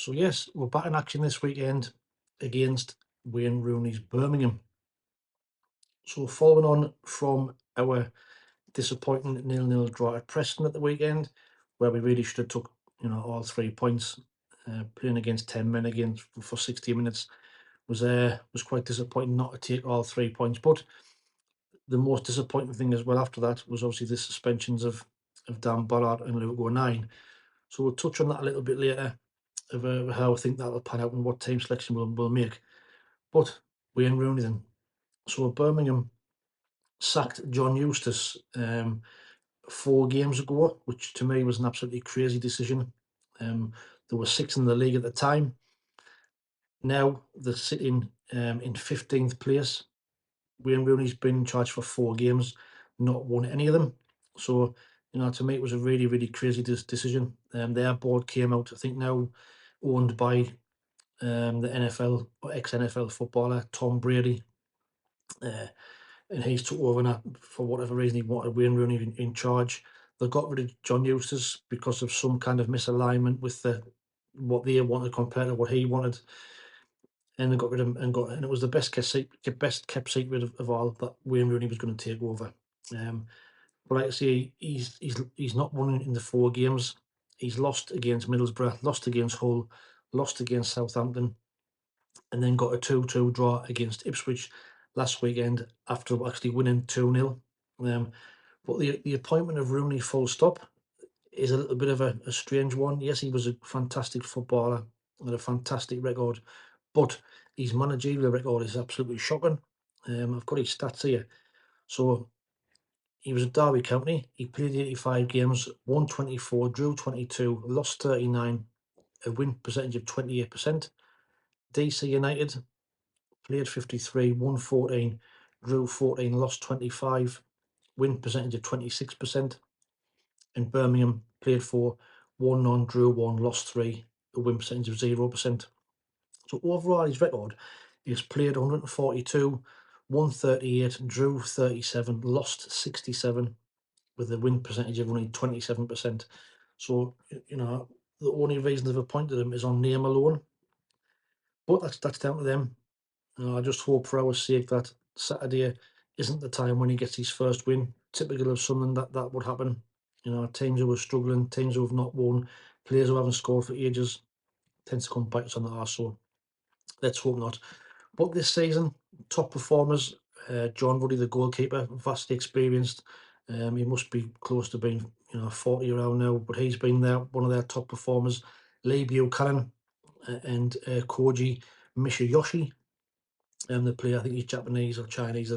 So yes, we're back in action this weekend against Wayne Rooney's Birmingham. So following on from our disappointing 0-0 draw at Preston at the weekend, where we really should have took all 3 points, playing against 10 men again for 60 minutes was quite disappointing not to take all 3 points. But the most disappointing thing as well after that was obviously the suspensions of Dan Ballard and Luke O'Nien. So we'll touch on that a little bit later of how I think that'll pan out and what team selection we'll make. But Wayne Rooney then. So Birmingham sacked John Eustace 4 games ago, which to me was an absolutely crazy decision. There were 6 in the league at the time. Now they're sitting in 15th place. Wayne Rooney's been in charge for 4 games, not won any of them. So, to me it was a really, really crazy decision. Their board came out, I think now owned by the NFL or ex-NFL footballer Tom Brady. And he's took over now for whatever reason he wanted Wayne Rooney in charge. They got rid of John Eustace because of some kind of misalignment with what they wanted compared to what he wanted, and they got rid of him and it was the best kept secret of all that Wayne Rooney was going to take over. But like I say, he's not won in the 4 games. He's lost against Middlesbrough, lost against Hull, lost against Southampton, and then got a 2-2 draw against Ipswich last weekend after actually winning 2-0. But the appointment of Rooney full stop is a little bit of a strange one. Yes, he was a fantastic footballer with a fantastic record, but his managerial record is absolutely shocking. I've got his stats here. So he was at Derby County. He played 85 games, won 24, drew 22, lost 39, a win percentage of 28%. DC United played 53, won 14, drew 14, lost 25, win percentage of 26%. And Birmingham played 4, won none, drew 1, lost 3, a win percentage of 0%. So overall, his record is played 142, won 38, drew 37, lost 67, with a win percentage of only 27%. So, the only reason they've appointed him is on name alone. But that's down to them. I just hope for our sake that Saturday isn't the time when he gets his first win. Typical of something that would happen. Teams who are struggling, teams who have not won, players who haven't scored for ages, tends to come bite us on the arse. So let's hope not. But this season, top performers, John Ruddy, the goalkeeper, vastly experienced. He must be close to being 40 around now, but he's been one of their top performers. Lee Buchanan and Koji Mishiyoshi. The player, I think he's Japanese or Chinese.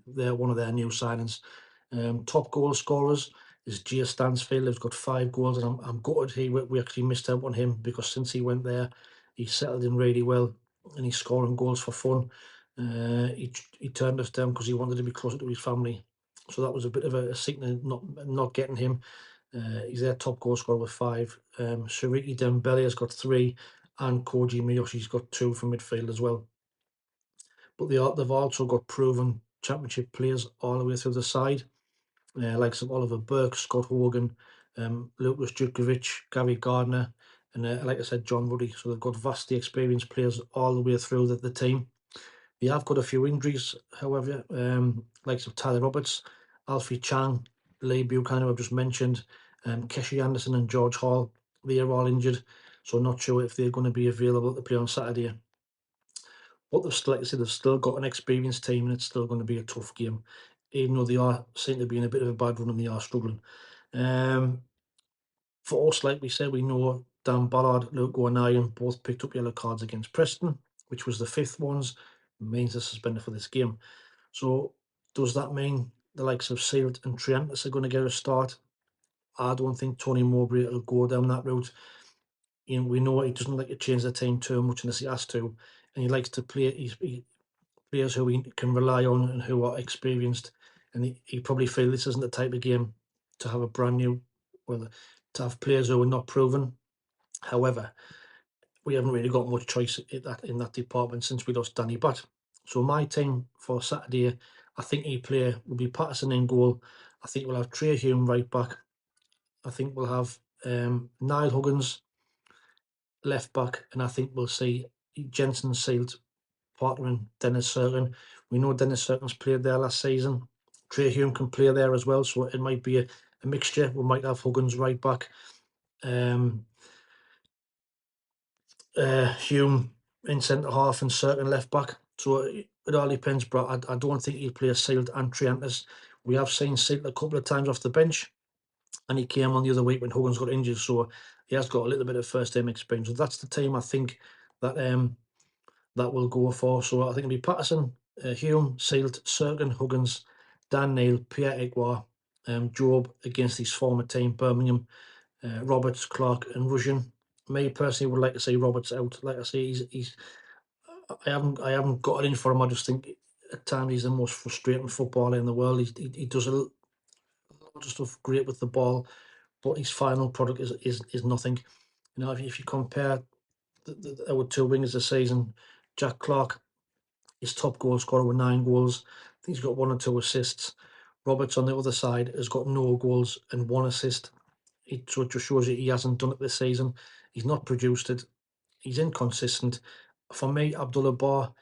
They're one of their new signings. Top goal scorers is Gia Stansfield, who's got 5 goals, and I'm gutted we actually missed out on him, because since he went there, he settled in really well and he's scoring goals for fun. He turned us down because he wanted to be closer to his family, so that was a bit of a sickness not getting him. He's their top goal scorer with 5. Shariki Dembele has got 3, and Koji Miyoshi's got 2 from midfield as well. But they've also got proven championship players all the way through the side, like some Oliver Burke, Scott Hogan, Lucas Djukovic, Gary Gardner, and like I said, John Ruddy. So they've got vastly experienced players all the way through the team. They have got a few injuries, however, like some Tyler Roberts, Alfie Chang, Lee Buchanan, who I've just mentioned, Keshi Anderson and George Hall. They are all injured, so not sure if they're going to be available to play on Saturday. But like I said, they've still got an experienced team, and it's still going to be a tough game, even though they seem to be in a bit of a bad run and they are struggling. For us, like we said, we know Dan Ballard, Luke O'Nien both picked up yellow cards against Preston, which was the 5th ones, means they're suspended for this game. So does that mean the likes of Sealed and Triantis are going to get a start? I don't think Tony Mowbray will go down that route. We know he doesn't like to change the team too much unless he has to, and he likes to play players who he can rely on and who are experienced. And he probably feels this isn't the type of game to have to have players who are not proven. However, we haven't really got much choice in that department since we lost Danny Butt. So my team for Saturday, I think will be Patterson in goal. I think we'll have Trey Hume right back. I think we'll have Niall Huggins left back, and I think we'll see Jensen Sealed partnering Dennis Serkin. We know Dennis Serkin's played there last season. Trey Hume can play there as well, so it might be a mixture. We might have Huggins right back, Hume in centre half and Serkin left back. So it all depends, but I don't think he'll play Sealed and Triantis. We have seen Sealed a couple of times off the bench, and he came on the other week when Huggins got injured, so he has got a little bit of first team experience. So that's the team I think that that will go for. So I think it'll be Patterson, Hume, Sealed, Serkin, Huggins, Dan Neil, Pierre Ekwa, Job against his former team, Birmingham, Roberts, Clark, and Russian. Me personally would like to see Roberts out. Like I say, he's I haven't got it in for him. I just think at times he's the most frustrating footballer in the world. He does a lot of stuff great with the ball, but his final product is nothing. You know, if you compare our two wingers this season, Jack Clark, his top goal scorer with 9 goals. I think he's got 1 or 2 assists. Roberts on the other side has got no goals and 1 assist. So it just shows you he hasn't done it this season. He's not produced it. He's inconsistent. For me, Abdullah Bar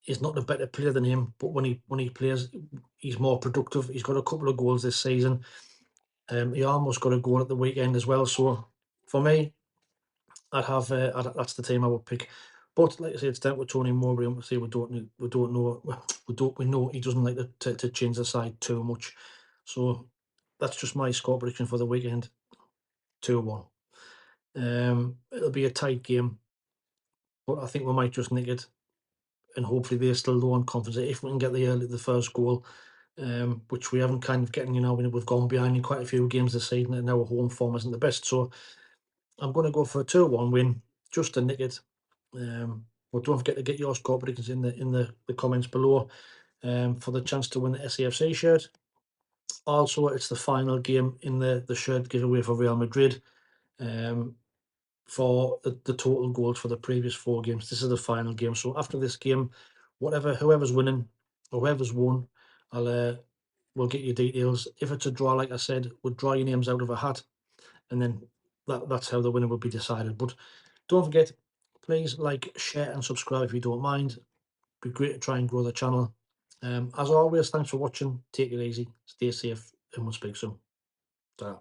is not a better player than him, but when he plays, he's more productive. He's got a couple of goals this season. He almost got a goal at the weekend as well. So for me, that's the team I would pick. But like I say, it's down to Tony Mowbray. And we know he doesn't like to change the side too much. So that's just my score prediction for the weekend. 2-1. It'll be a tight game, but I think we might just nick it, and hopefully they're still low on confidence. If we can get the first goal, which we haven't kind of getting, we've gone behind in quite a few games this season, and our home form isn't the best. So I'm going to go for a 2-1 win, just to nick it. But don't forget to get your score predictions in the comments below, for the chance to win the SAFC shirt. Also, it's the final game in the shirt giveaway for Real Madrid. For the total goals for the previous 4 games. This is the final game. So after this game, whoever's winning or whoever's won, we'll get your details. If it's a draw, like I said, we'll draw your names out of a hat, and then that's how the winner will be decided. But don't forget, please like, share, and subscribe if you don't mind. It'd be great to try and grow the channel. As always, thanks for watching. Take it easy, stay safe, and we'll speak soon. Ta-ra.